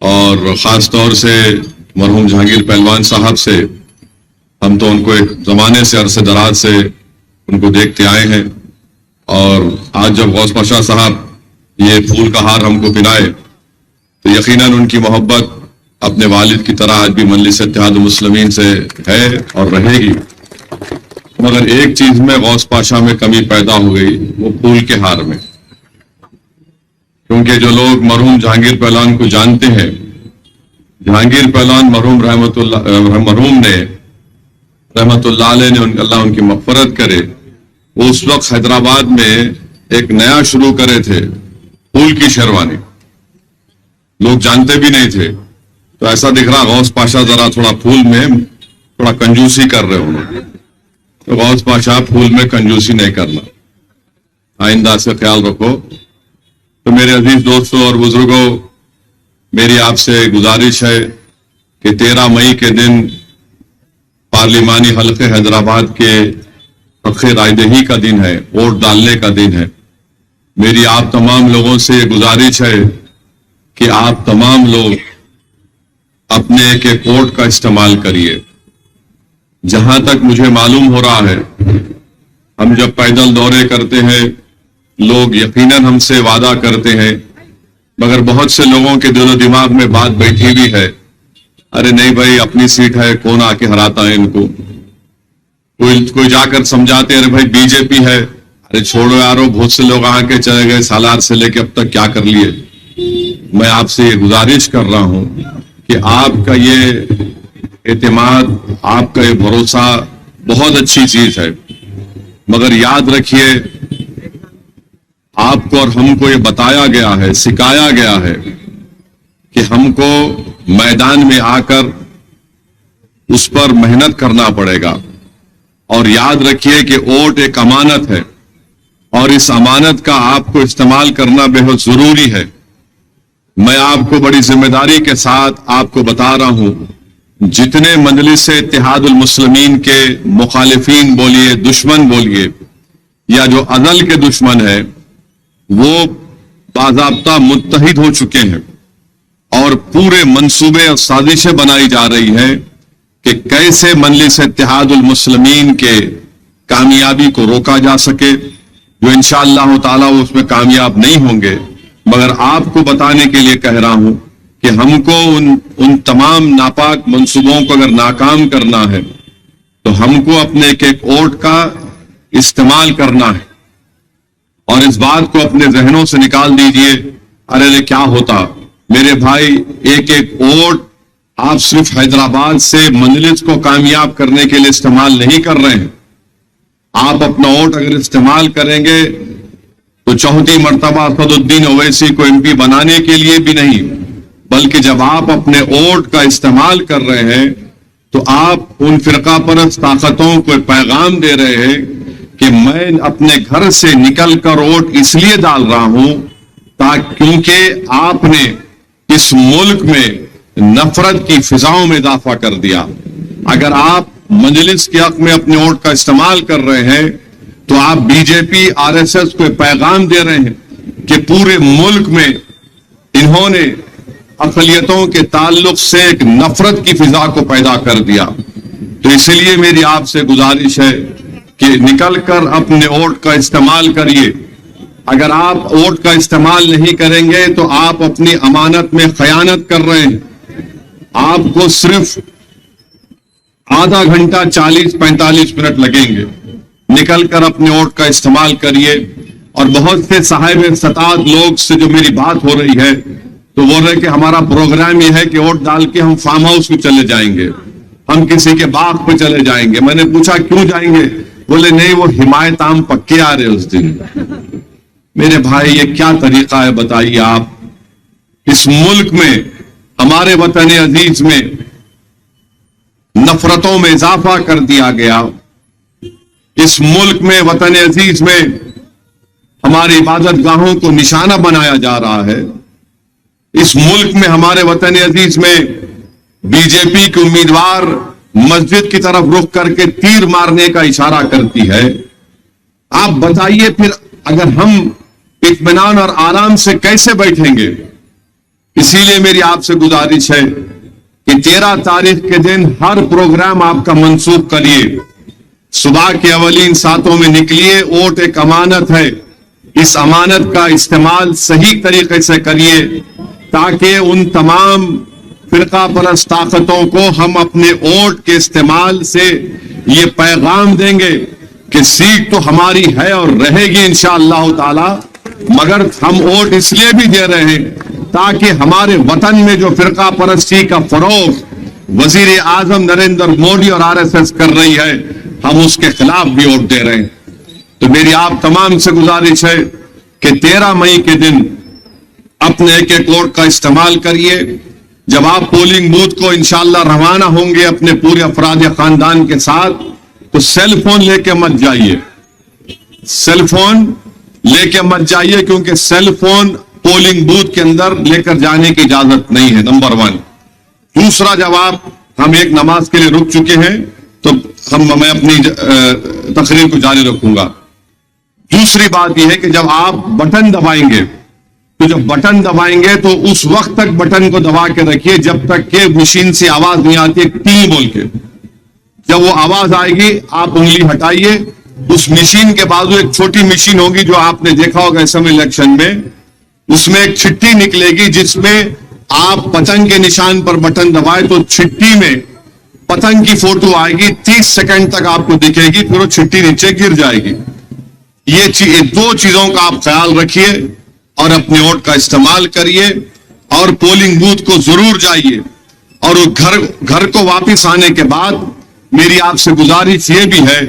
और ख़ास तौर से मरहूम जहांगीर पहलवान साहब से हम तो उनको एक ज़माने से अरसे दराज से उनको देखते आए हैं। और आज जब गौस पाशा साहब ये फूल का हार हमको पिलाए तो यकीनन उनकी मोहब्बत अपने वालिद की तरह आज भी मजलिस इत्तेहादुल मुस्लिमीन से है और रहेगी। मगर एक चीज में गौस पाशा में कमी पैदा हो गई, वो फूल के हार में। क्योंकि जो लोग मरहूम जहांगीर पहलवान को जानते हैं, जहांगीर पहलवान मरहूम ने रहमतुल्लाह अलैह ने अल्लाह उनकी मग़फ़िरत करे, वो उस वक्त हैदराबाद में एक नया शुरू करे थे, फूल की शेरवानी। लोग जानते भी नहीं थे, तो ऐसा दिख रहा गौस पाशा जरा थोड़ा फूल में थोड़ा कंजूसी कर रहे होंगे। तो गौस पाशा फूल में कंजूसी नहीं करना, आइंदा से ख्याल रखो। तो मेरे अजीज दोस्तों और बुजुर्गों, मेरी आपसे गुजारिश है कि 13 मई के दिन पार्लिमानी हल्के हैदराबाद के पक्के रायदही का दिन है, वोट डालने का दिन है। मेरी आप तमाम लोगों से गुजारिश है कि आप तमाम लोग अपने एक एक वोट का इस्तेमाल करिए। जहां तक मुझे मालूम हो रहा है, हम जब पैदल दौरे करते हैं, लोग यकीनन हमसे वादा करते हैं, मगर बहुत से लोगों के दिलो दिमाग में बात बैठी हुई है, अरे नहीं भाई अपनी सीट है, कौन आके हराता है इनको। कोई जाकर समझाते हैं, अरे भाई बीजेपी है, अरे छोड़ो यारो, बहुत से लोग आके चले गए, सालार से लेके अब तक क्या कर लिए। मैं आपसे ये गुजारिश कर रहा हूं कि आपका ये एतमाद, आपका ये भरोसा बहुत अच्छी चीज है, मगर याद रखिए आपको और हमको ये बताया गया है, सिखाया गया है कि हमको मैदान में आकर उस पर मेहनत करना पड़ेगा। और याद रखिए कि वोट एक अमानत है और इस अमानत का आपको इस्तेमाल करना बेहद जरूरी है। मैं आपको बड़ी जिम्मेदारी के साथ आपको बता रहा हूं, जितने मजलिस इत्तेहादुल मुस्लिमीन के मुखालिफिन बोलिए, दुश्मन बोलिए, या जो अज़ल के दुश्मन है, वो बाज़ाब्ता मुत्तहिद हो चुके हैं और पूरे मंसूबे और साजिशें बनाई जा रही है कि कैसे मजलिस इत्तेहादुल मुस्लिमीन के कामयाबी को रोका जा सके, जो इंशाअल्लाह ताला वो उसमें कामयाब नहीं होंगे। मगर आपको बताने के लिए कह रहा हूं कि हमको उन तमाम नापाक मंसूबों को अगर नाकाम करना है तो हमको अपने एक एक वोट का इस्तेमाल करना है। और इस बात को अपने जहनों से निकाल दीजिए, अरे क्या होता मेरे भाई, एक एक वोट आप सिर्फ हैदराबाद से मजलिस को कामयाब करने के लिए इस्तेमाल नहीं कर रहे हैं। आप अपना वोट अगर इस्तेमाल करेंगे तो चौथी मर्तबा असदुद्दीन ओवैसी को एमपी बनाने के लिए भी नहीं, बल्कि जब आप अपने वोट का इस्तेमाल कर रहे हैं तो आप उन फिरका परस्त ताकतों को पैगाम दे रहे हैं कि मैं अपने घर से निकलकर वोट इसलिए डाल रहा हूं क्योंकि आपने इस मुल्क में नफरत की फिजाओं में इजाफा कर दिया। अगर आप मजलिस के हक में अपने वोट का इस्तेमाल कर रहे हैं तो आप बीजेपी आरएसएस को पैगाम दे रहे हैं कि पूरे मुल्क में इन्होंने अक़लियतों के ताल्लुक से एक नफरत की फिजा को पैदा कर दिया। तो इसलिए मेरी आपसे गुजारिश है कि निकलकर अपने वोट का इस्तेमाल करिए। अगर आप वोट का इस्तेमाल नहीं करेंगे तो आप अपनी अमानत में खयानत कर रहे हैं। आपको सिर्फ आधा घंटा 40-45 मिनट लगेंगे, निकलकर अपने वोट का इस्तेमाल करिए। और बहुत से साहिब इस्तात लोग से जो मेरी बात हो रही है तो बोल रहे कि हमारा प्रोग्राम ये है कि वोट डाल के हम फार्म हाउस में चले जाएंगे, हम किसी के बाग पे चले जाएंगे। मैंने पूछा क्यों जाएंगे, बोले नहीं वो हिमायत आम पक्के आ रहे उस दिन। मेरे भाई ये क्या तरीका है बताइए आप। इस मुल्क में हमारे वतन अजीज में नफरतों में इजाफा कर दिया गया। इस मुल्क में वतन अजीज में हमारी इबादत गाहों को निशाना बनाया जा रहा है। इस मुल्क में हमारे वतन अजीज में बीजेपी के उम्मीदवार मस्जिद की तरफ रुख करके तीर मारने का इशारा करती है। आप बताइए फिर अगर हम इत्मीनान और आराम से कैसे बैठेंगे इसीलिए मेरी आपसे गुजारिश है कि 13 तारीख के दिन हर प्रोग्राम आपका मंसूख करिए। सुबह के अवलीन सातों में निकलिए। वोट एक अमानत है, इस अमानत का इस्तेमाल सही तरीके से करिए ताकि उन तमाम फिरका परस्त ताकतों को हम अपने वोट के इस्तेमाल से ये पैगाम देंगे कि सीट तो हमारी है और रहेगी इंशाअल्लाह ताला, मगर हम वोट इसलिए भी दे रहे हैं ताकि हमारे वतन में जो फिरका परस्ती का फरोग वजीर आजम नरेंद्र मोदी और आरएसएस कर रही है, हम उसके खिलाफ भी वोट दे रहे हैं। तो मेरी आप तमाम से गुजारिश है कि 13 मई के दिन अपने एक एक वोट का इस्तेमाल करिए। जब आप पोलिंग बूथ को इंशाअल्लाह रवाना होंगे अपने पूरे अफराद या खानदान के साथ, तो सेल फोन लेके मत जाइए, सेल फोन लेके मत जाइए, क्योंकि सेल फोन पोलिंग बूथ के अंदर लेकर जाने की इजाजत नहीं है, नंबर 1। दूसरा जवाब, हम एक नमाज के लिए रुक चुके हैं तो मैं अपनी तकरीर को जारी रखूंगा। दूसरी बात यह है कि जब आप बटन दबाएंगे, तो जब बटन दबाएंगे तो उस वक्त तक बटन को दबा के रखिए जब तक कि मशीन से आवाज नहीं आती टी बोल के। जब वो आवाज आएगी आप उंगली हटाइए। उस मशीन के बाजू एक छोटी मशीन होगी जो आपने देखा होगा इस समय इलेक्शन में, उसमें एक चिट्ठी निकलेगी जिसमें आप पतंग के निशान पर बटन दबाए तो चिट्ठी में पतंग की फोटो आएगी, 30 सेकंड तक आपको दिखेगी, फिर वो चिट्ठी नीचे गिर जाएगी। ये दो चीजों का आप ख्याल रखिए और अपने वोट का इस्तेमाल करिए और पोलिंग बूथ को जरूर जाइए। और घर को वापस आने के बाद मेरी आपसे गुजारिश ये भी है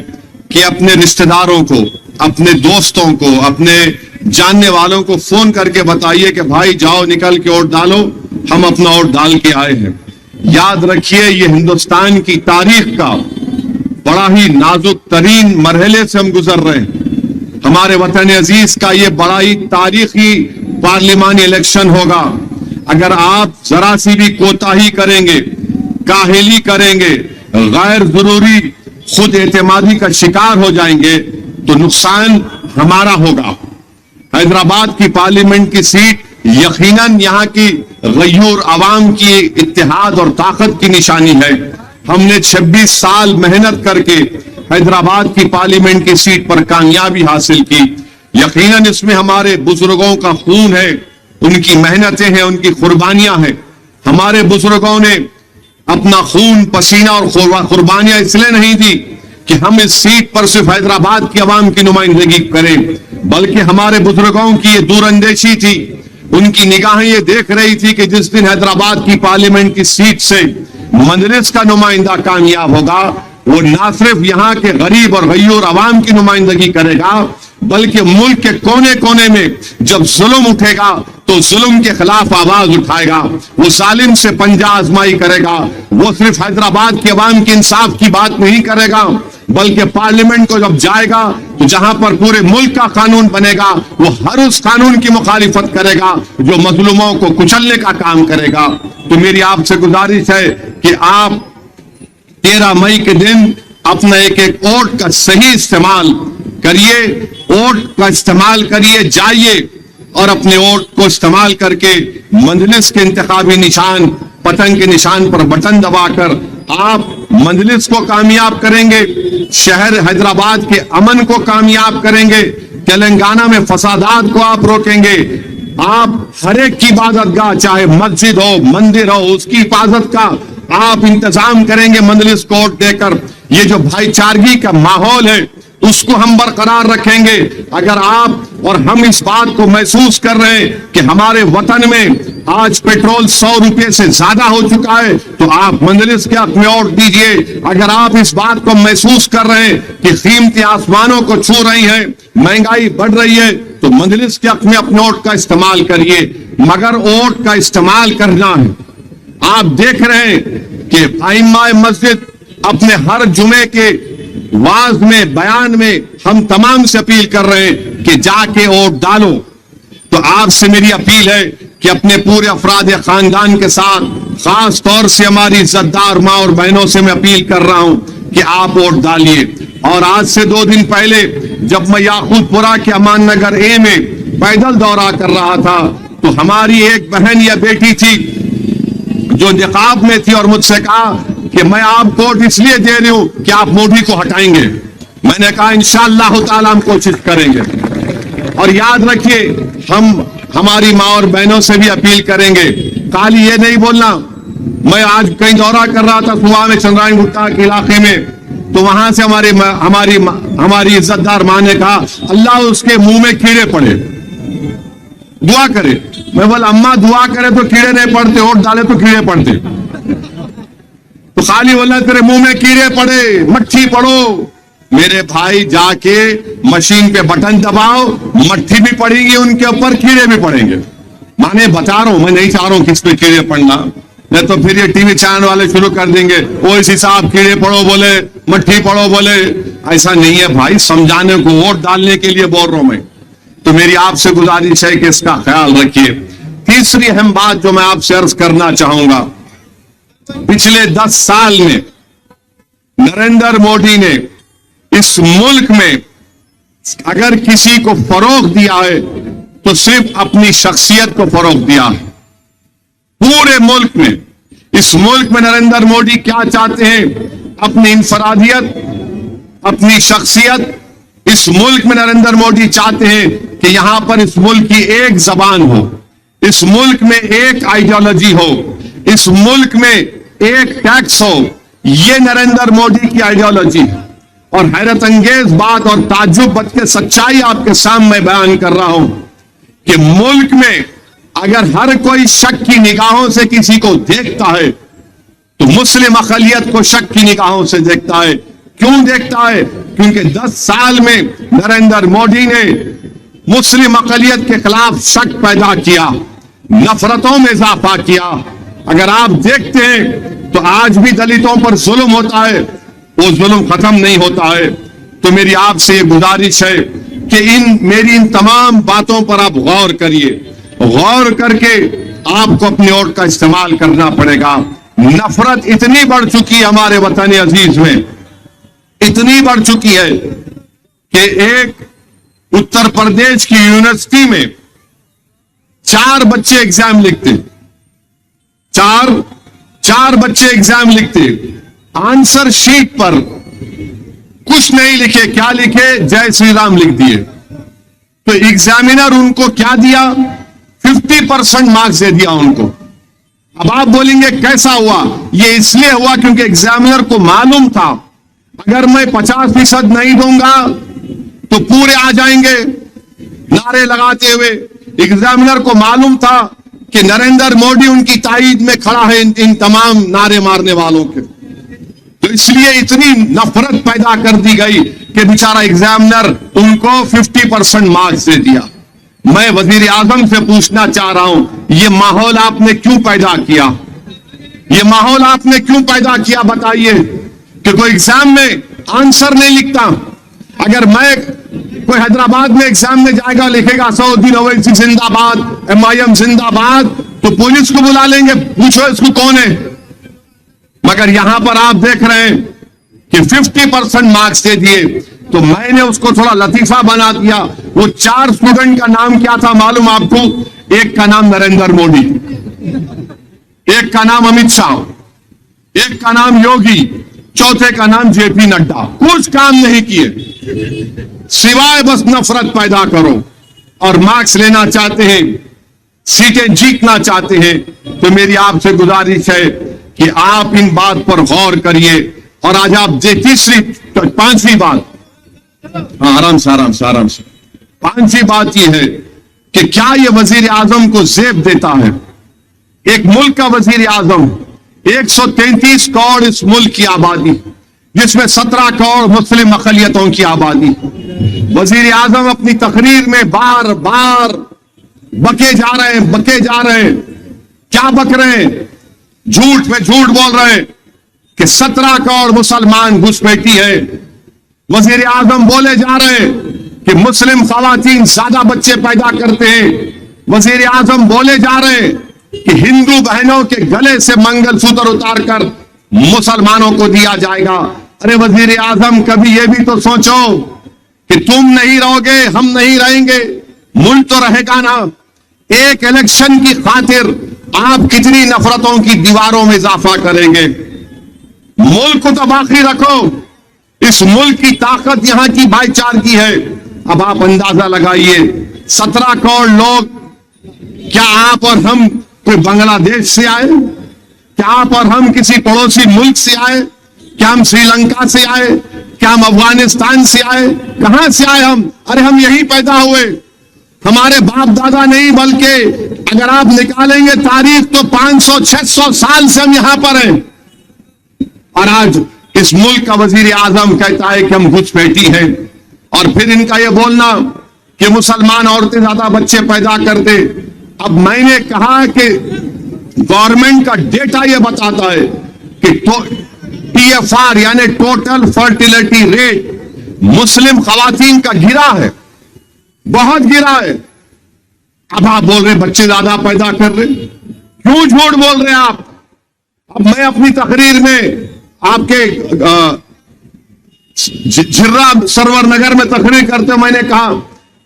कि अपने रिश्तेदारों को, अपने दोस्तों को, अपने जानने वालों को फोन करके बताइए कि भाई जाओ निकल के वोट डालो, हम अपना वोट डाल के आए हैं। याद रखिए ये हिंदुस्तान की तारीख का बड़ा ही नाजुक तरीन मरहले से हम गुजर रहे हैं। हमारे वतन अजीज का ये बड़ा ही तारीखी पार्लिमानी इलेक्शन होगा। अगर आप जरा सी भी कोताही करेंगे, काहिली करेंगे, गैर जरूरी खुद एतमादी का शिकार हो जाएंगे तो नुकसान हमारा होगा। हैदराबाद की पार्लियामेंट की सीट यकीनन यहाँ की गयूर आवाम की इत्तेहाद और ताकत की निशानी है। हमने 26 साल मेहनत करके हैदराबाद की पार्लियामेंट की सीट पर कामयाबी हासिल की। यकीनन इसमें हमारे बुजुर्गों का खून है, उनकी मेहनतें हैं, उनकी कुर्बानियां हैं। हमारे बुजुर्गों ने अपना खून, पसीना और कुर्बानियां इसलिए नहीं दी कि हम इस सीट पर सिर्फ हैदराबाद की आवाम की नुमाइंदगी करें, बल्कि हमारे बुजुर्गों की ये दूरअंदेशी थी। उनकी निगाहें ये देख रही थी कि जिस दिन हैदराबाद की पार्लियामेंट की सीट से मजलिस का नुमाइंदा कामयाब होगा, वो ना सिर्फ यहाँ के गरीब और गयूर आवाम की नुमाइंदगी करेगा, बल्कि मुल्क के कोने कोने में जब जुल्म उठेगा तो जुल्म के खिलाफ आवाज उठाएगा। वो जालिम से पंजा आजमाई करेगा। वो सिर्फ हैदराबाद के अवाम के इंसाफ की बात नहीं करेगा, बल्कि पार्लियामेंट को जब जाएगा तो जहां पर पूरे मुल्क का कानून बनेगा, वो हर उस कानून की मुखालिफत करेगा जो मजलूमों को कुचलने का काम करेगा। तो मेरी आपसे गुजारिश है कि आप 13 मई के दिन अपना एक एक वोट का सही इस्तेमाल करिए, वोट का इस्तेमाल करिए, जाइए और अपने वोट को इस्तेमाल करके मजलिस के इंतखाबी निशान, पतंग के निशान पर बटन दबाकर आप मजलिस को कामयाब करेंगे, शहर हैदराबाद के अमन को कामयाब करेंगे, तेलंगाना में फसादात को आप रोकेंगे। आप हर एक की इबादत गाह, चाहे मस्जिद हो, मंदिर हो, उसकी हिफाजत का आप इंतजाम करेंगे मजलिस को वोट देकर। ये जो भाईचारगी का माहौल है उसको हम बरकरार रखेंगे। अगर आप और हम इस बात को महसूस कर रहे हैं कि हमारे वतन में आज पेट्रोल 100 रुपए से ज्यादा हो चुका है, तो आप मजलिस के हक में वोट दीजिए। अगर आप इस बात को महसूस कर रहे हैं कि कीमतें आसमानों को छू रही हैं, महंगाई बढ़ रही है, तो मजलिस के हक में अपने वोट का इस्तेमाल करिए, मगर वोट का इस्तेमाल करना है। आप देख रहे हैं कि आइम्मा मस्जिद अपने हर जुमे के वाज में, बयान में हम तमाम से अपील कर रहे हैं कि जाके वोट डालो। तो आपसे मेरी अपील है कि अपने पूरे अफराद खानदान के साथ, खास तौर से हमारी इज्जतदार माँ और बहनों से मैं अपील कर रहा हूं कि आप वोट डालिए। और आज से 2 दिन पहले जब मैं याकूतपुरा के अमान नगर ए में पैदल दौरा कर रहा था, तो हमारी एक बहन या बेटी थी जो निकाब में थी और मुझसे कहा कि मैं आप कोट इसलिए दे रही हूं कि आप मोदी को हटाएंगे। मैंने कहा इंशाअल्लाह ताला हम कोशिश करेंगे। और याद रखिए, हम हमारी माँ और बहनों से भी अपील करेंगे, खाली ये नहीं बोलना। मैं आज कहीं दौरा कर रहा था सुबह में चंद्रायण गुट्टा के इलाके में, तो वहां से हमारी इज्जतदार माँ ने कहा अल्लाह उसके मुंह में कीड़े पड़े, दुआ करे। मैं बोला अम्मा दुआ करे तो कीड़े नहीं पड़ते, वोट डाले तो कीड़े पड़ते। तो खाली बोला तेरे मुंह में कीड़े पड़े, मट्ठी पड़ो। मेरे भाई जाके मशीन पे बटन दबाओ, मट्ठी भी पड़ेगी उनके ऊपर, कीड़े भी पड़ेंगे। माने बता रहा हूं, मैं नहीं चाह रहा हूं किस पे कीड़े पड़ना, नहीं तो फिर ये टीवी चैनल वाले शुरू कर देंगे, वो इस हिसाब कीड़े पड़ो बोले, मट्ठी पड़ो बोले। ऐसा नहीं है भाई, समझाने को, वोट डालने के लिए बोल रहा हूं मैं। तो मेरी आपसे गुजारिश है कि इसका ख्याल रखिए। तीसरी अहम बात जो मैं आपसे अर्ज करना चाहूंगा, पिछले 10 साल में नरेंद्र मोदी ने इस मुल्क में अगर किसी को फरोग दिया है तो सिर्फ अपनी शख्सियत को फरोग दिया है। पूरे मुल्क में, इस मुल्क में नरेंद्र मोदी क्या चाहते हैं? अपनी इंफरादियत, अपनी शख्सियत। इस मुल्क में नरेंद्र मोदी चाहते हैं कि यहां पर इस मुल्क की एक जबान हो, इस मुल्क में एक आइडियोलॉजी हो, इस मुल्क में एक टैक्स हो। यह नरेंद्र मोदी की आइडियोलॉजी है। और हैरत अंगेज बात और ताज्जुब बच के सच्चाई आपके सामने बयान कर रहा हूं कि मुल्क में अगर हर कोई शक की निगाहों से किसी को देखता है तो मुस्लिम अक़लियत को शक की निगाहों से देखता है। क्यों देखता है? क्योंकि 10 साल में नरेंद्र मोदी ने मुस्लिम अक़लियत के खिलाफ शक पैदा किया, नफरतों में इजाफा किया। अगर आप देखते हैं तो आज भी दलितों पर जुल्म होता है, वो जुल्म खत्म नहीं होता है। तो मेरी आपसे ये गुजारिश है कि मेरी इन तमाम बातों पर आप गौर करिए। गौर करके आपको अपनी वोट का इस्तेमाल करना पड़ेगा। नफरत इतनी बढ़ चुकी है हमारे वतन अजीज में, इतनी बढ़ चुकी है कि एक उत्तर प्रदेश की यूनिवर्सिटी में 4 बच्चे एग्जाम लिखते, चार बच्चे एग्जाम लिखते, आंसर शीट पर कुछ नहीं लिखे, क्या लिखे? जय श्री राम लिख दिए। तो एग्जामिनर उनको क्या दिया? 50% मार्क्स दे दिया उनको। अब आप बोलेंगे कैसा हुआ? ये इसलिए हुआ क्योंकि एग्जामिनर को मालूम था अगर मैं 50% नहीं दूंगा तो पूरे आ जाएंगे नारे लगाते हुए। एग्जामिनर को मालूम था कि नरेंद्र मोदी उनकी ताईद में खड़ा है इन तमाम नारे मारने वालों के। तो इसलिए इतनी नफरत पैदा कर दी गई कि बेचारा एग्जामिनर उनको 50% मार्क्स दे दिया। मैं वजीर आजम से पूछना चाह रहा हूं, ये माहौल आपने क्यों पैदा किया? ये माहौल आपने क्यों पैदा किया बताइए? कि कोई एग्जाम में आंसर नहीं लिखता। अगर मैं कोई हैदराबाद में एग्जाम में जाएगा, लिखेगा सऊदी ओवैसी जिंदाबाद, MIM जिंदाबाद, तो पुलिस को बुला लेंगे, पूछो इसको कौन है। मगर यहां पर आप देख रहे हैं कि 50% मार्क्स दे दिए। तो मैंने उसको थोड़ा लतीफा बना दिया। वो 4 स्टूडेंट का नाम क्या था मालूम आपको? एक का नाम नरेंद्र मोदी, एक का नाम अमित शाह, एक का नाम योगी, चौथे का नाम JP नड्डा। कुछ काम नहीं किए सिवाय बस नफरत पैदा करो। और मार्क्स लेना चाहते हैं, सीटें जीतना चाहते हैं। तो मेरी आपसे गुजारिश है कि आप इन बात पर गौर करिए। और आज आप पांचवी बात, आराम से 5वीं बात यह है कि क्या यह वजीर आजम को जेब देता है? एक मुल्क का वजीर आजम, 133 करोड़ इस मुल्क की आबादी, जिसमें 17 करोड़ मुस्लिम अक़लियतों की आबादी। वजीर आजम अपनी तकरीर में बार बार बके जा रहे हैं। क्या बक रहे हैं? झूठ पे झूठ बोल रहे हैं कि 17 करोड़ मुसलमान घुसपैठी है। वजीर आजम बोले जा रहे हैं कि मुस्लिम खवातीन ज्यादा बच्चे पैदा करते हैं। वजीर आजम बोले जा रहे हैं कि हिंदू बहनों के गले से मंगलसूत्र उतारकर मुसलमानों को दिया जाएगा। अरे वजीर आजम, कभी यह भी तो सोचो कि तुम नहीं रहोगे, हम नहीं रहेंगे, मुल्क तो रहेगा ना। एक इलेक्शन की खातिर आप कितनी नफरतों की दीवारों में इजाफा करेंगे? मुल्क को तो बाकी रखो। इस मुल्क की ताकत यहां की भाईचारगी है। अब आप अंदाजा लगाइए, 17 करोड़ लोग, क्या आप और हम कोई बांग्लादेश से आए? क्या आप और हम किसी पड़ोसी मुल्क से आए? क्या हम श्रीलंका से आए? क्या हम अफगानिस्तान से आए? कहां से आए हम? अरे हम यहीं पैदा हुए। हमारे बाप दादा नहीं, बल्कि अगर आप निकालेंगे तारीख तो 500-600 साल से हम यहां पर हैं। और आज इस मुल्क का वजीर आजम कहता है कि हम घुसपैठी हैं। और फिर इनका यह बोलना कि मुसलमान औरतें ज्यादा बच्चे पैदा करते। अब मैंने कहा कि गवर्नमेंट का डेटा यह बताता है कि TFR यानी टोटल फर्टिलिटी रेट मुस्लिम खवातीन का गिरा है, बहुत गिरा है। अब आप बोल रहे बच्चे ज्यादा पैदा कर रहे, क्यों झूठ बोल रहे आप? अब मैं अपनी तकरीर में आपके झिर्रा सरवर नगर में तकरीर करते हुए मैंने कहा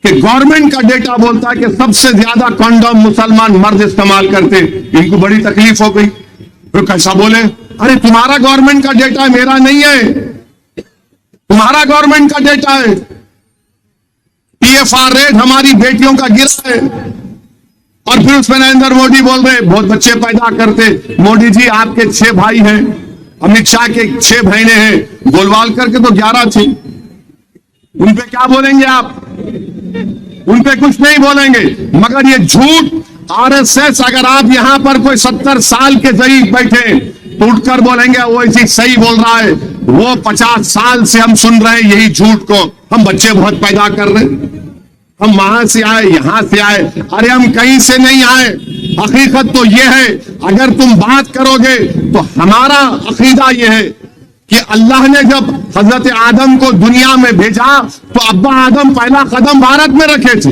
कि गवर्नमेंट का डेटा बोलता है कि सबसे ज्यादा कंडोम मुसलमान मर्द इस्तेमाल करते। इनको बड़ी तकलीफ हो गई। तो कैसा बोले? अरे तुम्हारा गवर्नमेंट का डेटा है, मेरा नहीं है। तुम्हारा गवर्नमेंट का डेटा है। TFR रेट हमारी बेटियों का गिरा है। और फिर उसमें नरेंद्र मोदी बोल रहे बहुत बच्चे पैदा करते। मोदी जी आपके 6 भाई हैं, अमित शाह के 6 बहनें हैं, गोलवालकर के तो 11 थी। उन पे क्या बोलेंगे आप? उन पे कुछ नहीं बोलेंगे। मगर ये झूठ RSS, अगर आप यहां पर कोई 70 साल के जरीब बैठे तो उठकर बोलेंगे वो इसी सही बोल रहा है। वो 50 साल से हम सुन रहे हैं यही झूठ को। हम बच्चे बहुत पैदा कर रहे हैं, हम वहां से आए, यहां से आए। अरे हम कहीं से नहीं आए। हकीकत तो यह है, अगर तुम बात करोगे तो हमारा अकीदा यह है कि अल्लाह ने जब हजरत आदम को दुनिया में भेजा तो अब्बा आदम पहला कदम भारत में रखे थे।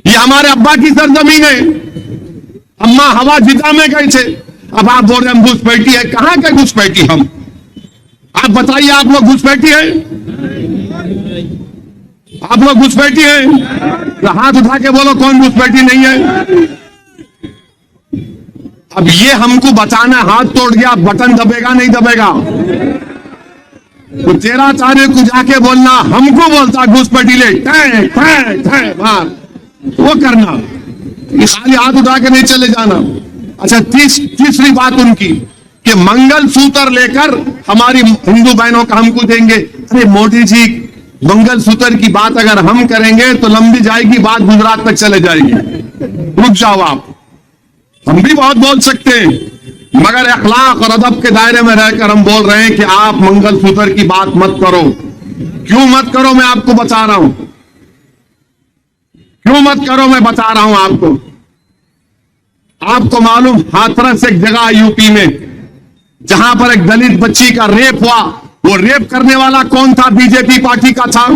ये हमारे अब्बा की सरजमीन है। अम्मा हवा जिदा में गए थे। अब आप बोल रहे हम घुसपैठी है। कहां के घुसपैठी हम? आप बताइए, आप लोग घुसपैठी है? आप लोग घुसपैठी हैं? तो हाथ उठा के बोलो कौन घुसपैठी नहीं है। अब ये हमको बताना, हाथ तोड़ गया, बटन दबेगा नहीं दबेगा? तो 13 तारीख को जाके बोलना, हमको बोलता घुसपैठी ले मार, वो करना। ये खाली हाथ उठा के नहीं चले जाना। अच्छा, तीसरी बात उनकी कि मंगल सूत्र लेकर हमारी हिंदू बहनों का हमको देंगे। अरे मोदी जी, मंगल सूत्र की बात अगर हम करेंगे तो लंबी जाएगी बात, गुजरात तक चले जाएगी। रुक जाओ आप। हम भी बहुत बोल सकते हैं, मगर अखलाक और अदब के दायरे में रहकर हम बोल रहे हैं कि आप मंगल सूत्र की बात मत करो। क्यों मत करो? मैं आपको बता रहा हूं क्यों मत करो। मैं बता रहा हूं आपको। आपको मालूम, हाथरस एक जगह यूपी में जहां पर एक दलित बच्ची का रेप हुआ, वो रेप करने वाला कौन था? बीजेपी पार्टी का था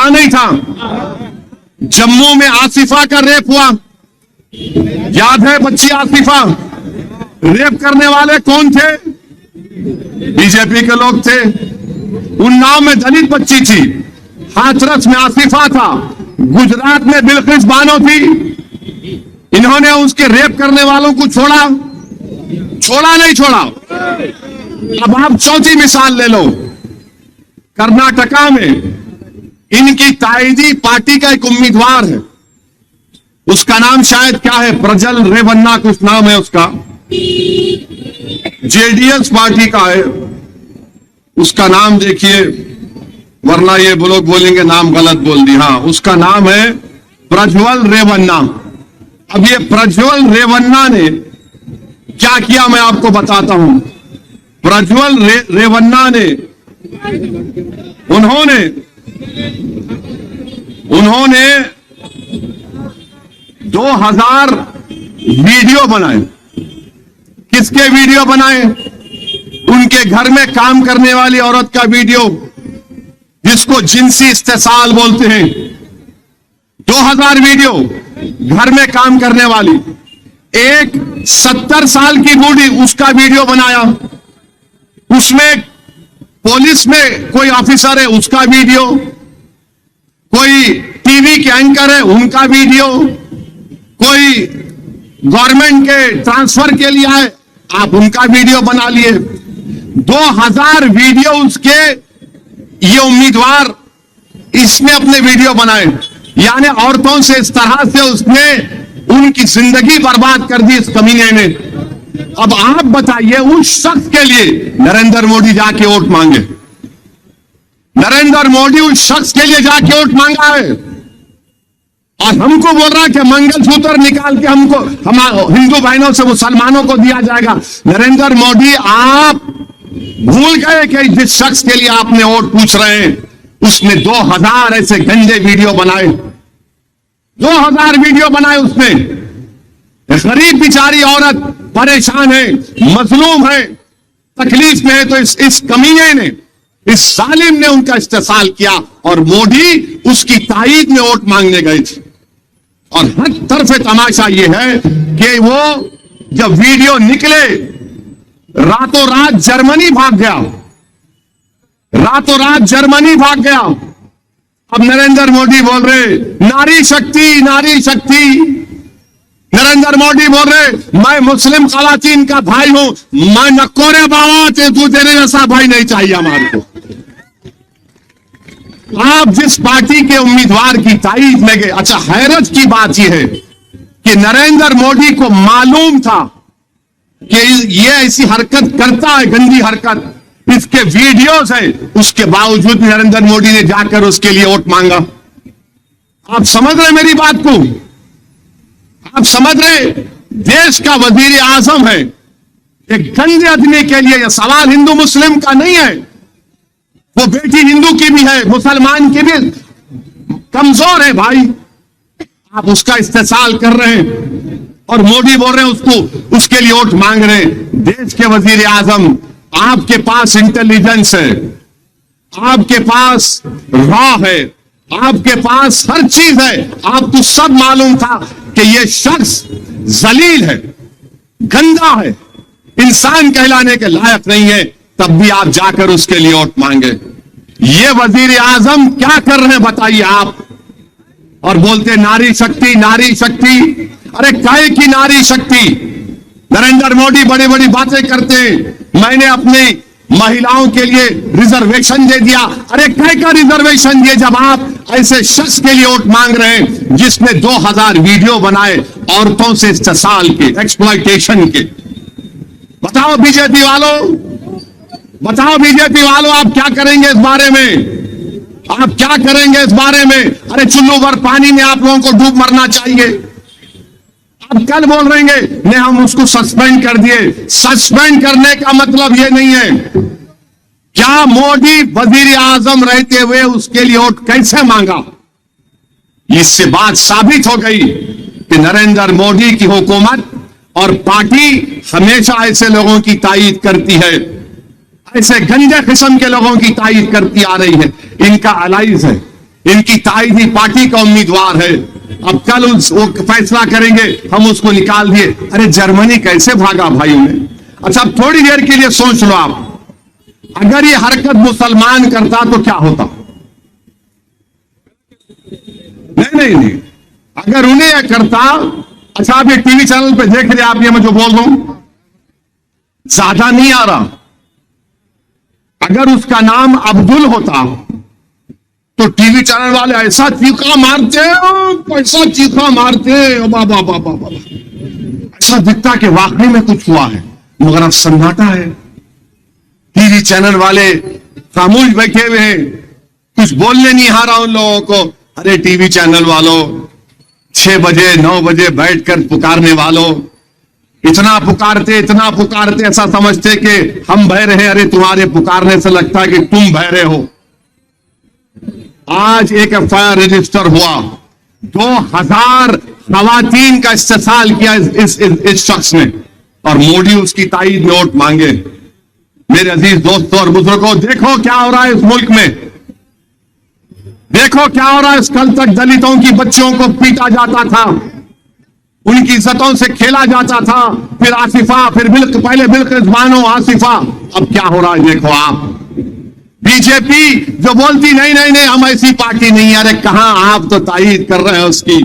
नहीं था? जम्मू में आसिफा का रेप हुआ, याद है? बच्ची आसिफा, रेप करने वाले कौन थे? बीजेपी के लोग थे। उन्नाव में दलित बच्ची थी, हाथरस में आसिफा था, गुजरात में बिल्किस बानो थी। इन्होंने उसके रेप करने वालों को छोड़ा नहीं छोड़ा। अब आप चौथी मिसाल ले लो। कर्नाटका में इनकी ताइदी पार्टी का एक उम्मीदवार है, उसका नाम शायद क्या है, प्रज्वल रेवन्ना कुछ नाम है उसका, JDS पार्टी का है। उसका नाम देखिए, वरना ये लोग बोलेंगे नाम गलत बोल दी। हाँ, उसका नाम है प्रज्वल रेवन्ना। अब ये प्रज्वल रेवन्ना ने क्या किया मैं आपको बताता हूं। प्रज्वल रेवन्ना ने उन्होंने 2000 वीडियो बनाए। किसके वीडियो बनाए? उनके घर में काम करने वाली औरत का वीडियो, जिसको जिनसी इस्तेसाल बोलते हैं। 2000 वीडियो घर में काम करने वाली। एक 70 साल की बूढ़ी, उसका वीडियो बनाया। उसमें पुलिस में कोई ऑफिसर है, उसका वीडियो। कोई टीवी के एंकर है उनका वीडियो, कोई गवर्नमेंट के ट्रांसफर के लिए आए आप उनका वीडियो बना लिए। 2000 वीडियो उसके ये उम्मीदवार इसने अपने वीडियो बनाए, यानी औरतों से इस तरह से उसने उनकी जिंदगी बर्बाद कर दी इस कमीने ने। अब आप बताइए उस शख्स के लिए नरेंद्र मोदी जाके वोट मांगे, नरेंद्र मोदी उस शख्स के लिए जाके वोट मांगा है और हमको बोल रहा है कि मंगलसूत्र निकाल के हमको हम हिंदू बहनों से मुसलमानों को दिया जाएगा। नरेंद्र मोदी आप भूल गए कि जिस शख्स के लिए आपने वोट पूछ रहे हैं उसने 2000 ऐसे गंदे वीडियो बनाए, 2000 वीडियो बनाए उसने। गरीब बेचारी औरत परेशान है, मजलूम है, तकलीफ में है, तो इस कमीने ने, इस जालिम ने उनका इस्तेसाल किया और मोदी उसकी ताईद में वोट मांगने गए थे। और हर तरफ तमाशा यह है कि वो जब वीडियो निकले रातों रात जर्मनी भाग गया, रातों रात जर्मनी भाग गया। अब नरेंद्र मोदी बोल रहे नारी शक्ति, नारी शक्ति। नरेंद्र मोदी बोल रहे मैं मुस्लिम खवातीन का भाई हूं, मैं नकोरे बाबा तू तेरे जैसा भाई नहीं चाहिए हमारे को। आप जिस पार्टी के उम्मीदवार की ताईद में गए। अच्छा, हैरत की बात यह है कि नरेंद्र मोदी को मालूम था कि ये ऐसी हरकत करता है, गंदी हरकत, इसके वीडियोस है, उसके बावजूद नरेंद्र मोदी ने जाकर उसके लिए वोट मांगा। आप समझ रहे मेरी बात को? आप समझ रहे? देश का वजीर आजम है, एक गंदे आदमी के लिए यह सवाल हिंदू मुस्लिम का नहीं है, वो बेटी हिंदू की भी है, मुसलमान की भी कमजोर है भाई। आप उसका इस्तेसाल कर रहे हैं और मोदी बोल रहे हैं उसको उसके लिए वोट मांग रहे हैं। देश के वजीर आजम, आपके पास इंटेलिजेंस है, आपके पास रॉ है, आपके पास हर चीज है, आपको सब मालूम था कि यह शख्स जलील है, गंदा है, इंसान कहलाने के लायक नहीं है, तब भी आप जाकर उसके लिए वोट मांगे। ये वजीर आजम क्या कर रहे हैं बताइए आप? और बोलते नारी शक्ति, नारी शक्ति। अरे काहे की नारी शक्ति? नरेंद्र मोदी बड़ी बड़ी बातें करते हैं, मैंने अपनी महिलाओं के लिए रिजर्वेशन दे दिया। अरे कह का रिजर्वेशन दिए जब आप ऐसे शख्स के लिए वोट मांग रहे हैं जिसने 2000 वीडियो बनाए औरतों से इस्तेसाल के, एक्सप्लॉयटेशन के। बताओ बीजेपी वालों, बताओ बीजेपी वालों, आप क्या करेंगे इस बारे में? आप क्या करेंगे इस बारे में? अरे चुल्लू भर पानी में आप लोगों को डूब मरना चाहिए। अब कल बोल रहे हैं ने हम उसको सस्पेंड कर दिए। सस्पेंड करने का मतलब यह नहीं है। क्या मोदी वजीर आजम रहते हुए उसके लिए वोट कैसे मांगा? इससे बात साबित हो गई कि नरेंद्र मोदी की हुकूमत और पार्टी हमेशा ऐसे लोगों की तायीद करती है, ऐसे गंदे किस्म के लोगों की तायीद करती आ रही है। इनका अलाइज है, इनकी तायीद ही पार्टी का उम्मीदवार है। अब कल वो फैसला करेंगे, हम उसको निकाल दिए। अरे जर्मनी कैसे भागा भाई उन्हें? अच्छा, अब थोड़ी देर के लिए सोच लो आप, अगर ये हरकत मुसलमान करता तो क्या होता? नहीं, अगर उन्हें यह करता। अच्छा, आप ये टीवी चैनल पे देख रहे, आप ये मैं जो बोल रहा हूं ज्यादा नहीं आ रहा। अगर उसका नाम अब्दुल होता तो टीवी चैनल वाले ऐसा चीखा मारते, ऐसा चीखा मारते, बाबा बाबा बाबा, ऐसा दिखता कि वाकई में कुछ हुआ है, मगर अब सन्नाटा है। टीवी चैनल वाले खामोश बैठे हुए हैं, कुछ बोलने नहीं आ रहा उन लोगों को। अरे टीवी चैनल वालों, 6 बजे 9 बजे बैठकर पुकारने वालों, इतना पुकारते, ऐसा समझते कि हम बहरे हैं। अरे तुम्हारे पुकारने से लगता है कि तुम बहरे हो। आज एक एफआईआर रजिस्टर हुआ, 2000 खवातीन का इस्तेसाल किया इस शख्स ने, और मोदी उसकी ताईद में वोट मांगे। मेरे अजीज दोस्तों और बुजुर्गों, देखो क्या हो रहा है इस मुल्क में, देखो क्या हो रहा है। कल तक दलितों की बच्चियों को पीटा जाता था, उनकी इज्जतों से खेला जाता था, फिर आसिफा, फिर पहले बिल्किस बानो, आसिफा। अब क्या हो रहा है देखो आप। बीजेपी जो बोलती नहीं नहीं नहीं हम ऐसी पार्टी नहीं, अरे कहां आप तो तायीद कर रहे हैं उसकी।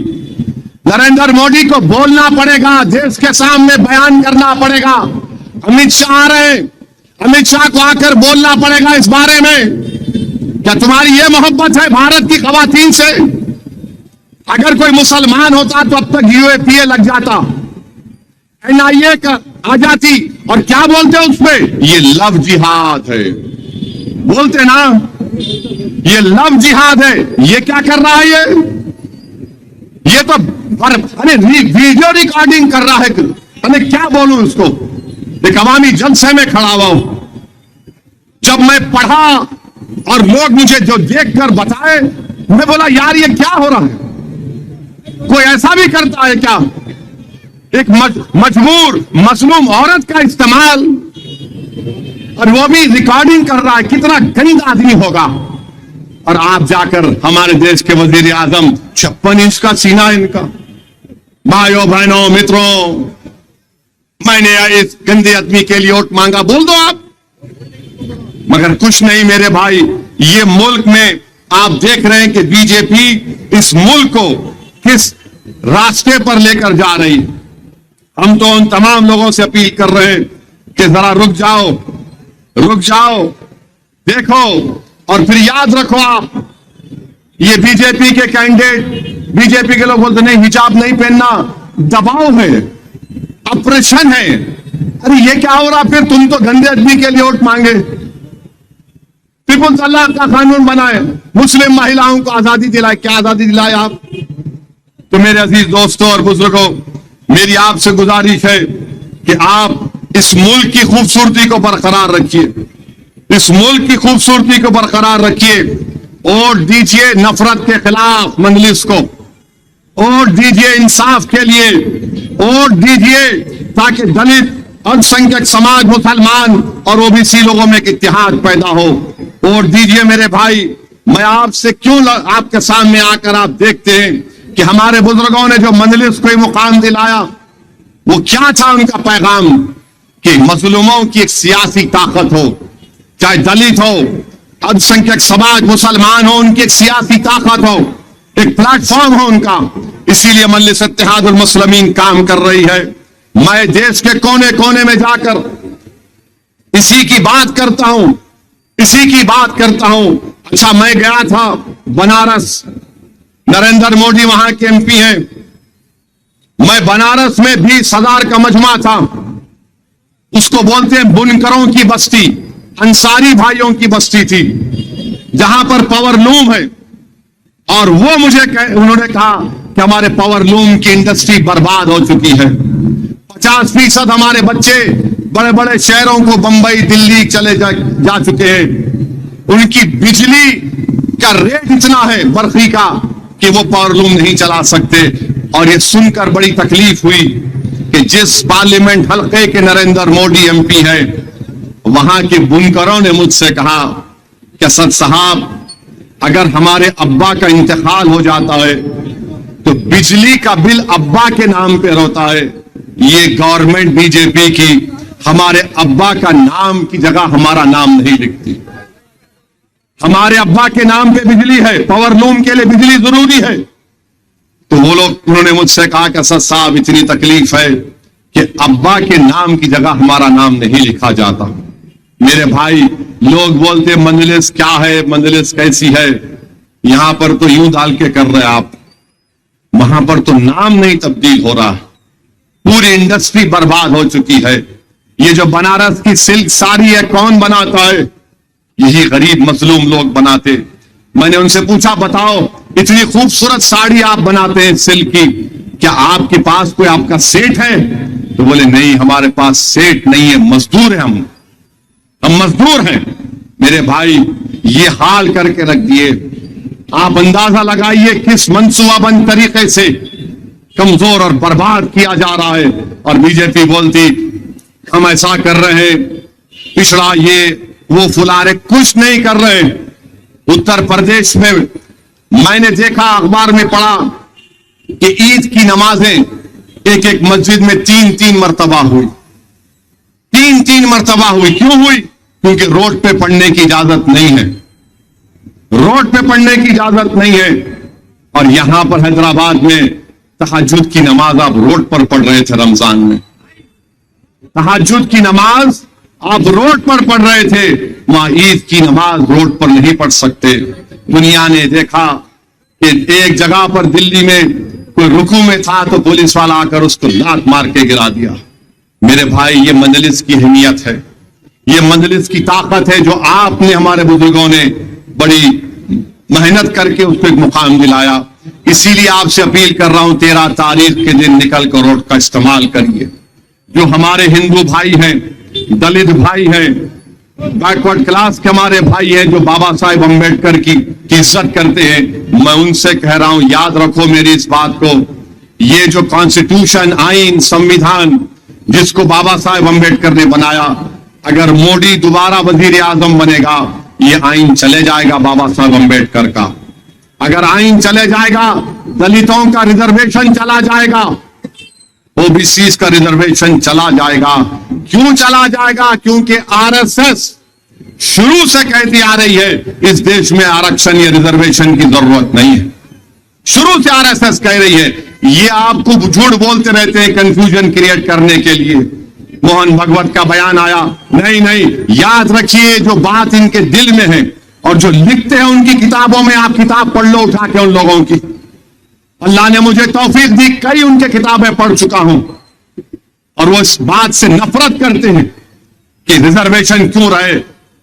नरेंद्र मोदी को बोलना पड़ेगा, देश के सामने बयान करना पड़ेगा। अमित शाह आ रहे हैं, अमित शाह को आकर बोलना पड़ेगा इस बारे में। क्या तुम्हारी ये मोहब्बत है भारत की खवातीन से? अगर कोई मुसलमान होता तो अब तक यूएपीए लग जाता, एनआईए का आ जाती। और क्या बोलते हैं उसमें? ये लव जिहाद है बोलते ना, ये लव जिहाद है। ये क्या कर रहा है? ये तो अरे वीडियो रिकॉर्डिंग कर रहा है। अरे क्या बोलूं उसको? एक अवामी जलसे में खड़ा हुआ हूं, जब मैं पढ़ा और लोग मुझे जो देखकर बताए, मैं बोला यार ये क्या हो रहा है? कोई ऐसा भी करता है क्या? एक मजबूर मजलूम औरत का इस्तेमाल, और वो भी रिकॉर्डिंग कर रहा है। कितना गंदा आदमी होगा। और आप जाकर हमारे देश के वजीर आजम, 56 इंच का सीना इनका। भाइयों बहनों मित्रों, मैंने इस गंदे आदमी के लिए वोट मांगा, बोल दो आप। मगर कुछ नहीं मेरे भाई, ये मुल्क में आप देख रहे हैं कि बीजेपी इस मुल्क को किस रास्ते पर लेकर जा रही है। हम तो उन तमाम लोगों से अपील कर रहे हैं कि जरा रुक जाओ, रुक जाओ, देखो। और फिर याद रखो आप, ये बीजेपी के कैंडिडेट, बीजेपी के लोग बोलते नहीं हिजाब नहीं पहनना, दबाव है, ऑपरेशन है। अरे ये क्या हो रहा? फिर तुम तो गंदे आदमी के लिए वोट मांगे। पीपुल्स तलाक का कानून बनाए, मुस्लिम महिलाओं को आजादी दिलाए। क्या आजादी दिलाए आप? तो मेरे अजीज दोस्तों और बुजुर्गों, मेरी आपसे गुजारिश है कि आप इस मुल्क की खूबसूरती को बरकरार रखिए, इस मुल्क की खूबसूरती को बरकरार रखिए। वोट दीजिए नफरत के खिलाफ मजलिस को, वोट दीजिए इंसाफ के लिए, वोट दीजिए ताकि दलित, अल्पसंख्यक समाज, मुसलमान और ओबीसी लोगों में एक इत्तेहाद पैदा हो। वोट दीजिए मेरे भाई। मैं आपसे क्यों आपके सामने आकर आप देखते हैं कि हमारे बुजुर्गों ने जो मजलिस को मुकाम दिलाया, वो क्या था उनका पैगाम? कि मजलूमों की एक सियासी ताकत हो, चाहे दलित हो, अल्पसंख्यक समाज, मुसलमान हो, उनकी एक सियासी ताकत हो, एक प्लेटफॉर्म हो उनका। इसीलिए मजलिस इत्तेहादुल मुस्लिमीन काम कर रही है। मैं देश के कोने कोने में जाकर इसी की बात करता हूं, इसी की बात करता हूं। अच्छा, मैं गया था बनारस, नरेंद्र मोदी वहां के एमपी हैं। मैं बनारस में 20,000 का मजमा था। उसको बोलते हैं बुनकरों की बस्ती, अंसारी भाइयों की बस्ती थी, जहां पर पावर लूम है। और वो उन्होंने कहा कि हमारे पावर लूम की इंडस्ट्री बर्बाद हो चुकी है। 50% हमारे बच्चे बड़े बड़े शहरों को, बंबई, दिल्ली चले जा चुके हैं। उनकी बिजली का रेट इतना है बर्फी का कि वो पावर लूम नहीं चला सकते। और ये सुनकर बड़ी तकलीफ हुई कि जिस पार्लियामेंट हल्के के नरेंद्र मोदी एमपी है, वहां के बुनकरों ने मुझसे कहा कि असद साहब, अगर हमारे अब्बा का इंतकाल हो जाता है तो बिजली का बिल अब्बा के नाम पे होता है। ये गवर्नमेंट बीजेपी की हमारे अब्बा का नाम की जगह हमारा नाम नहीं लिखती। हमारे अब्बा के नाम पे बिजली है, पावर लूम के लिए बिजली जरूरी है। तो वो लोग, उन्होंने मुझसे कहा कि असद साहब, इतनी तकलीफ है कि अब्बा के नाम की जगह हमारा नाम नहीं लिखा जाता। मेरे भाई, लोग बोलते मंजलिस क्या है, मंजलिस कैसी है। यहां पर तो यूं डाल के कर रहे आप, वहां पर तो नाम नहीं तब्दील हो रहा। पूरी इंडस्ट्री बर्बाद हो चुकी है। ये जो बनारस की सिल्क साड़ी है, कौन बनाता है? यही गरीब मजलूम लोग बनाते। मैंने उनसे पूछा, बताओ, इतनी खूबसूरत साड़ी आप बनाते हैं सिल्क की, क्या आपके पास कोई आपका सेठ है? तो बोले नहीं, हमारे पास सेठ नहीं है, मजदूर है हम मजदूर हैं। मेरे भाई, ये हाल करके रख दिए। आप अंदाजा लगाइए किस मंसूबाबंद तरीके से कमजोर और बर्बाद किया जा रहा है। और बीजेपी बोलती हम ऐसा कर रहे हैं, पिछड़ा ये वो फुलारे, कुछ नहीं कर रहे। उत्तर प्रदेश में मैंने देखा, अखबार में पढ़ा कि ईद की नमाजें एक एक मस्जिद में 3-3 मरतबा हुई, 3-3 मरतबा हुई। क्यों हुई? क्योंकि रोड पे पढ़ने की इजाजत नहीं है, रोड पे पढ़ने की इजाजत नहीं है। और यहां पर हैदराबाद में तहज्जुद की नमाज आप रोड पर पढ़ रहे थे, रमजान में तहज्जुद की नमाज आप रोड पर पढ़ रहे थे, वहां ईद की नमाज रोड पर नहीं पढ़ सकते। दुनिया ने देखा कि एक जगह पर दिल्ली में कोई रुकू में था तो पुलिस वाला आकर उसको लात मार के गिरा दिया। मेरे भाई, ये मजलिस की अहमियत है, ये मजलिस की ताकत है, जो आपने, हमारे बुजुर्गों ने बड़ी मेहनत करके उसको एक मुकाम दिलाया। इसीलिए आपसे अपील कर रहा हूं, 13 तारीख के दिन निकल कर रोड का इस्तेमाल करिए। जो हमारे हिंदू भाई हैं, दलित भाई हैं, बैकवर्ड क्लास के हमारे भाई हैं, जो बाबा साहेब अम्बेडकर की इज्जत करते हैं, मैं उनसे कह रहा हूं, याद रखो मेरी इस बात को, ये जो कॉन्स्टिट्यूशन, आइन, संविधान जिसको बाबा साहेब अम्बेडकर ने बनाया, अगर मोदी दोबारा वजीर आजम बनेगा, ये आइन चले जाएगा बाबा साहब अम्बेडकर का। अगर आइन चले जाएगा, दलितों का रिजर्वेशन चला जाएगा, ओबीसी का रिजर्वेशन चला जाएगा। क्यों चला जाएगा? क्योंकि आरएसएस शुरू से कहती आ रही है इस देश में आरक्षण या रिजर्वेशन की जरूरत नहीं है। शुरू से आरएसएस कह रही है। ये आपको झूठ बोलते रहते हैं कंफ्यूजन क्रिएट करने के लिए। मोहन भगवत का बयान आया, नहीं नहीं, याद रखिए जो बात इनके दिल में है और जो लिखते हैं उनकी किताबों में, आप किताब पढ़ लो उठा के उन लोगों की। अल्लाह ने मुझे तौफीक दी, कई उनके किताबें पढ़ चुका हूं, और वो इस बात से नफरत करते हैं कि रिजर्वेशन क्यों रहे।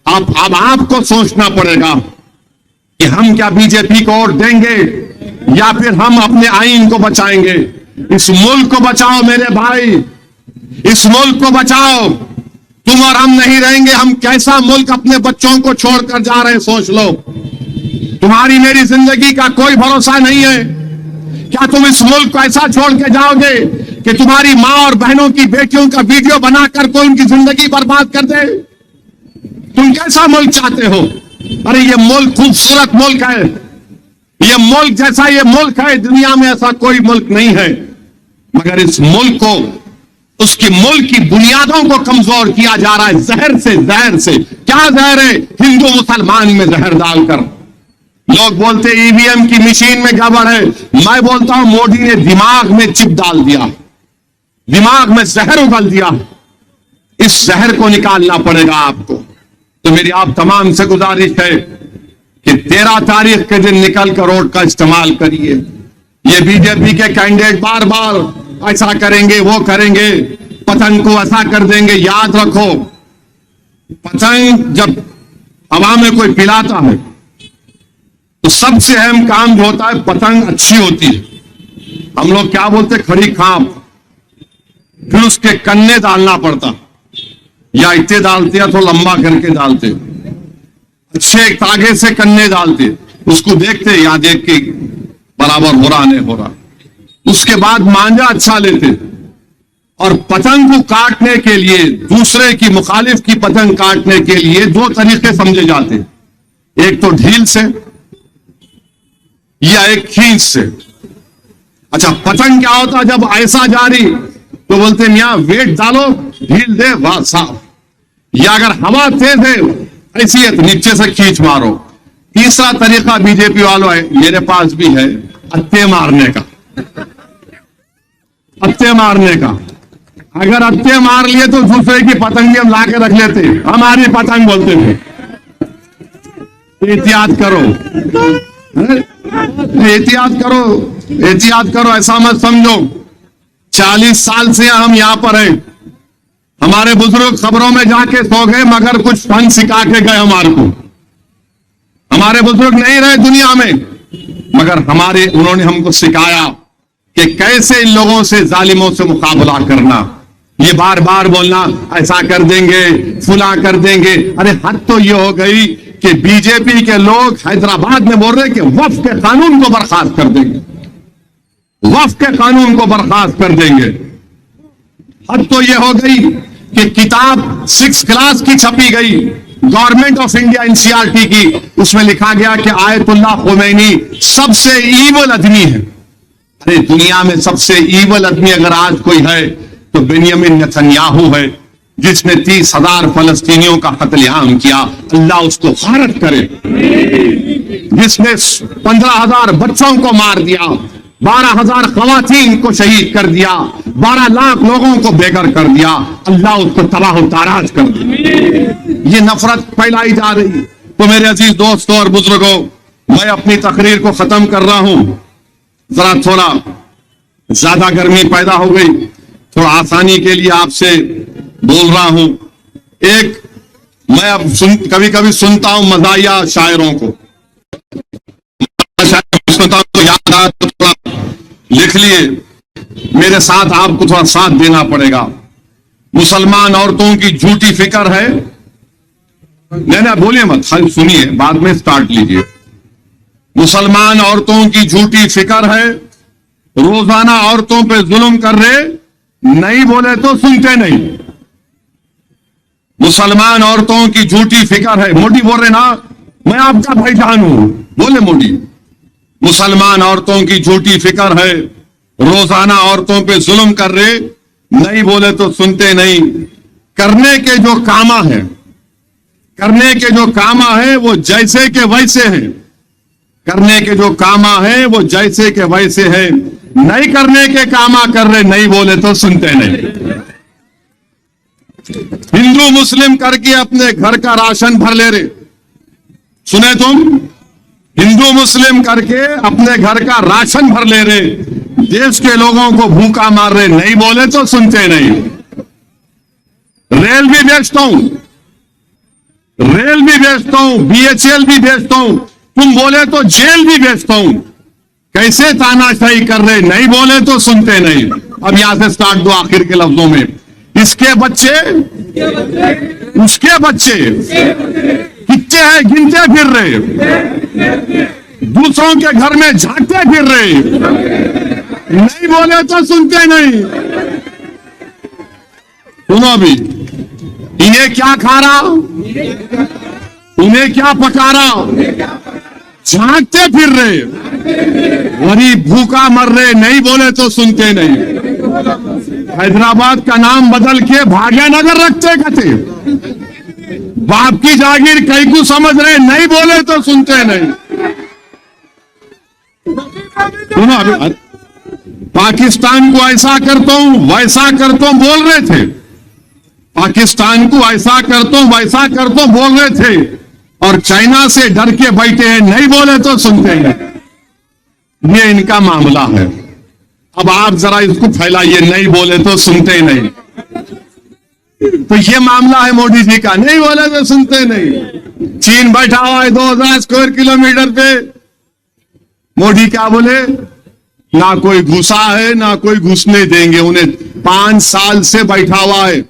अब आपको सोचना पड़ेगा कि हम क्या बीजेपी को वोट देंगे या फिर हम अपने आइन को बचाएंगे। इस मुल्क को बचाओ मेरे भाई, इस मुल्क को बचाओ। तुम और हम नहीं रहेंगे, हम कैसा मुल्क अपने बच्चों को छोड़कर जा रहे हैं, सोच लो। तुम्हारी मेरी जिंदगी का कोई भरोसा नहीं है। क्या तुम इस मुल्क को ऐसा छोड़ के जाओगे कि तुम्हारी मां और बहनों की बेटियों का वीडियो बनाकर कोई उनकी जिंदगी बर्बाद कर दे? तुम कैसा मुल्क चाहते हो? अरे ये मुल्क खूबसूरत मुल्क है, ये मुल्क जैसा ये मुल्क है दुनिया में ऐसा कोई मुल्क नहीं है। मगर इस मुल्क को, उसकी मुल्क की बुनियादों को कमजोर किया जा रहा है जहर से। जहर से क्या जहर है? हिंदू मुसलमान में जहर डालकर। लोग बोलते ईवीएम की मशीन में गड़बड़ है, मैं बोलता हूं मोदी ने दिमाग में चिप डाल दिया, दिमाग में जहर उगल दिया। इस जहर को निकालना पड़ेगा आपको। तो मेरी आप तमाम से गुजारिश है कि 13 तारीख के दिन निकल कर वोट का इस्तेमाल करिए। ये बीजेपी के कैंडिडेट बार बार ऐसा करेंगे, वो करेंगे, पतंग को ऐसा कर देंगे। याद रखो, पतंग जब हवा में कोई पिलाता है तो सबसे अहम काम जो होता है, पतंग अच्छी होती है। हम लोग क्या बोलते, खड़ी खाप, फिर उसके कन्ने डालना पड़ता, या इतने डालते या तो लंबा करके डालते, अच्छे तागे से कन्ने डालते, उसको देखते, यहां देख के बराबर हो रहा नहीं हो रहा। उसके बाद मांझा अच्छा लेते, और पतंग को काटने के लिए, दूसरे की मुखालिफ की पतंग काटने के लिए 2 तरीके समझे जाते, एक तो ढील से या एक खींच से। अच्छा, पतंग क्या होता है जब ऐसा जारी तो बोलते हैं यहां वेट डालो, ढील दे, वाह साफ। या अगर हवा तेज है ऐसी है तो नीचे से खींच मारो। तीसरा तरीका बीजेपी वालों है, मेरे पास भी है, अत्ते मारने का। अत्ते मारने का, अगर अत्ते मार लिए तो दूसरे की पतंग भी हम ला के रख लेते, हमारी पतंग बोलते थे। एहतियात करो, एहतियात करो, एहतियात करो, ऐसा मत समझो 40 साल से हम यहां पर हैं। हमारे बुजुर्ग खबरों में जाके सो गए मगर कुछ फन सिखा के गए हमारे को। हमारे बुजुर्ग नहीं रहे दुनिया में, मगर उन्होंने हमको सिखाया कि कैसे इन लोगों से, जालिमों से मुकाबला करना। ये बार बार बोलना ऐसा कर देंगे, फुला कर देंगे। अरे हद तो ये हो गई कि बीजेपी के लोग हैदराबाद में बोल रहे कि वक्फ के कानून को बर्खास्त कर देंगे, वक्फ के कानून को बर्खास्त कर देंगे। हद तो ये हो गई कि किताब 6 क्लास की छपी गई, गवर्नमेंट ऑफ इंडिया एनसीईआरटी की, उसमें लिखा गया कि आयतुल्लाह खुमैनी सबसे ईवल आदमी है। अरे दुनिया में सबसे ईवल आदमी अगर आज कोई है तो बेनियामिन नेतन्याहू है। जिसने 30,000 फलस्तीनियों का कत्लेआम किया, अल्लाह उसको गारत करे। जिसने 15,000 बच्चों को मार दिया, 12,000 खवातीन को शहीद कर दिया, 12 लाख लोगों को बेघर कर दिया, अल्लाह उसको तबाह ताराज कर दे। ये नफरत फैलाई जा रही। तो मेरे अजीज दोस्तों और बुजुर्गों, मैं अपनी तकरीर को खत्म कर रहा हूं। जरा थोड़ा ज्यादा गर्मी पैदा हो गई, थोड़ा आसानी के लिए आपसे बोल रहा हूं। एक मैं अब कभी कभी सुनता हूं मज़ाहिया शायरों को, सुनता हूं तो याद आया तो थोड़ा लिख लिए। मेरे साथ आपको थोड़ा साथ देना पड़ेगा। मुसलमान औरतों की झूठी फिक्र है। नहीं बोलिए मत, खाली सुनिए, बाद में स्टार्ट लीजिए। मुसलमान औरतों की झूठी फिक्र है, रोजाना औरतों पे जुल्म कर रहे, नहीं बोले तो सुनते नहीं। मुसलमान औरतों की झूठी फिक्र है। मोदी बोल रहे ना, मैं आपका भाईजान हूं, बोले मोदी। मुसलमान औरतों की झूठी फिक्र है, रोजाना औरतों पे जुल्म कर रहे, नहीं बोले तो सुनते नहीं। करने के जो कामा है, करने के जो कामा है वो जैसे के वैसे है। करने के जो कामा है वो जैसे के वैसे है। नहीं करने के कामा कर रहे, नहीं बोले तो सुनते नहीं। हिंदू मुस्लिम करके अपने घर का राशन भर ले रहे, सुने तुम? हिंदू मुस्लिम करके अपने घर का राशन भर ले रहे, देश के लोगों को भूखा मार रहे, नहीं बोले तो सुनते नहीं। रेल भी बेचता हूं, रेल भी बेचता हूं, BHL भी बेचता हूं, तुम बोले तो जेल भी बेचता हूं। कैसे तानाशाही कर रहे, नहीं बोले तो सुनते नहीं। अब यहां से स्टार्ट दो आखिर के लफ्जों में। इसके बच्चे, उसके बच्चे कितने हैं गिनते फिर रहे, दूसरों के घर में झांकते फिर रहे, नहीं बोले तो सुनते नहीं। सुनो अभी, इन्हें क्या खा रहा, उन्हें क्या पका रहा, झांकते फिर रहे, गरीब भूखा मर रहे, नहीं बोले तो सुनते नहीं। हैदराबाद का नाम बदल के भाग्यनगर रखते कहते, बाप की जागीर कई को समझ रहे, नहीं बोले तो सुनते नहीं। सुनो अभी, पाकिस्तान को ऐसा करता हूं वैसा करता हूं बोल रहे थे, पाकिस्तान को ऐसा करता हूं वैसा करता हूं बोल रहे थे, और चाइना से डर के बैठे हैं, नहीं बोले तो सुनते नहीं। ये इनका मामला है। अब आप जरा इसको फैलाइए, नहीं बोले तो सुनते नहीं। तो ये मामला है मोदी जी का, नहीं बोले तो सुनते नहीं। चीन बैठा हुआ है 2000 स्क्वायर किलोमीटर पे, मोदी क्या बोले, ना कोई घुसा है ना कोई घुसने देंगे उन्हें। 5 साल से बैठा हुआ है,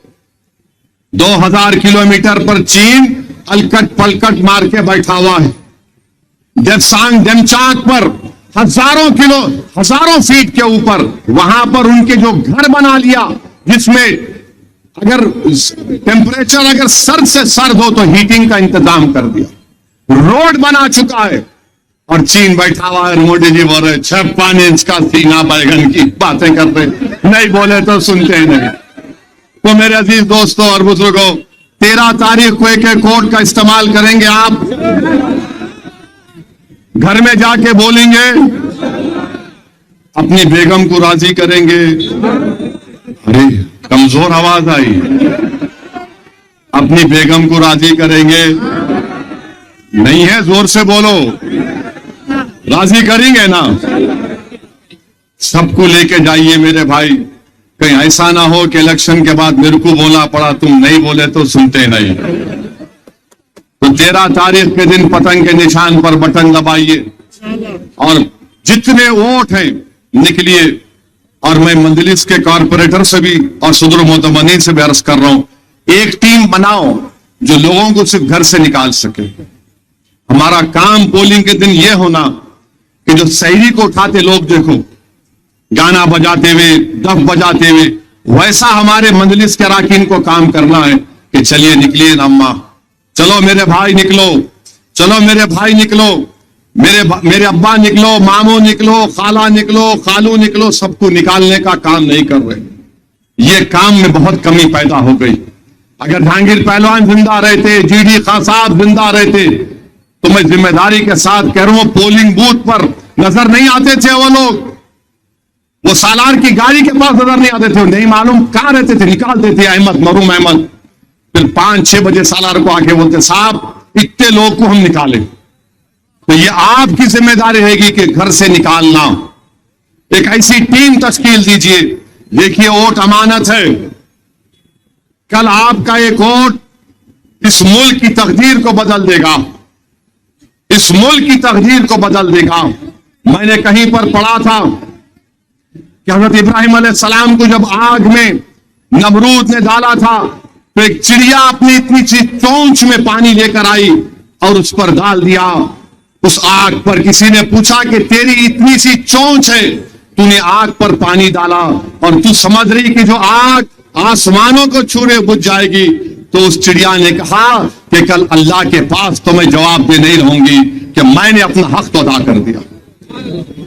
2000 किलोमीटर पर चीन अलकट पलकट मार के बैठा हुआ है। देवसांग डेमचाक पर हजारों फीट के ऊपर, वहां पर उनके जो घर बना लिया, जिसमें अगर टेम्परेचर अगर सर्द से सर्द हो तो हीटिंग का इंतजाम कर दिया, रोड बना चुका है, और चीन बैठा हुआ है। मोदी जी बोल रहे 56 इंच का सीना बैगन की बातें कर रहे, नहीं बोले तो सुनते नहीं। तो मेरे अजीज दोस्तों और बुजुर्गों, 13 तारीख को एक कोड का इस्तेमाल करेंगे। आप घर में जाके बोलेंगे, अपनी बेगम को राजी करेंगे। अरे कमजोर आवाज आई, अपनी बेगम को राजी करेंगे। नहीं है, जोर से बोलो, राजी करेंगे ना? सबको लेके जाइए मेरे भाई, कहीं ऐसा ना हो कि इलेक्शन के बाद मेरे को बोलना पड़ा तुम नहीं बोले तो सुनते नहीं। तो 13 तारीख के दिन पतंग के निशान पर बटन दबाइए, और जितने वोट हैं निकलिए। और मैं मंजलिस के कॉर्पोरेटर से भी और सदर मोतमनी से भी अर्ज कर रहा हूं, एक टीम बनाओ जो लोगों को सिर्फ घर से निकाल सके। हमारा काम पोलिंग के दिन यह होना कि जो शहरी को उठाते लोग देखो, गाना बजाते हुए, दफ बजाते हुए, वैसा हमारे मंजलिस के अरकान को काम करना है कि चलिए निकलिए ना अम्मा, चलो मेरे भाई निकलो, चलो मेरे भाई निकलो, मेरे अब्बा निकलो, मामू निकलो, खाला निकलो, खालू निकलो। सबको निकालने का काम नहीं कर रहे। ये काम में बहुत कमी पैदा हो गई। अगर जहांगीर पहलवान जिंदा रहते, जीडी खान साहब जिंदा रहते, तो मैं जिम्मेदारी के साथ कह रहा हूं, पोलिंग बूथ पर नजर नहीं आते थे वो लोग, वो सालार की गाड़ी के पास नजर नहीं आते थे, नहीं मालूम कहां रहते थे, निकालते थे अहमद, मरूम अहमद। फिर 5-6 बजे सालार को आके बोलते, साहब इतने लोग को हम निकाले। तो ये आपकी जिम्मेदारी रहेगी कि घर से निकालना, एक ऐसी टीम तश्कील दीजिए। देखिए, वोट अमानत है, कल आपका एक वोट इस मुल्क की तकदीर को बदल देगा, इस मुल्क की तकदीर को बदल देगा। मैंने कहीं पर पढ़ा था कि हजरत इब्राहिम अलैहिस्सलाम को जब आग में नमरूद ने डाला था, तो एक चिड़िया अपनी इतनी सी चोंच में पानी लेकर आई और उस पर डाल दिया। उस आग पर किसी ने पूछा कि तेरी इतनी सी चोंच है, तूने आग पर पानी डाला और तू समझ रही कि जो आग आसमानों को छूने बुझ जाएगी। तो उस चिड़िया ने कहा कि कल अल्लाह के पास तो मैं जवाब दे नहीं रहूंगी कि मैंने अपना हक तो अदा कर दिया,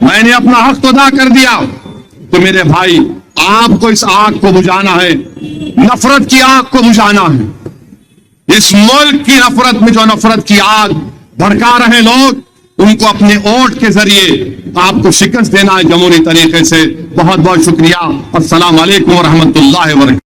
मैंने अपना हक तो अदा कर दिया। तो मेरे भाई, आपको इस आग को बुझाना है, नफरत की आग को बुझाना है। इस मुल्क की नफरत में जो नफरत की आग भड़का रहे लोग, उनको अपने वोट के जरिए आपको शिकस्त देना है जमहूरी तरीके से। बहुत बहुत शुक्रिया। अस्सलाम वालेकुम व रहमतुल्लाहि व बरकातहू।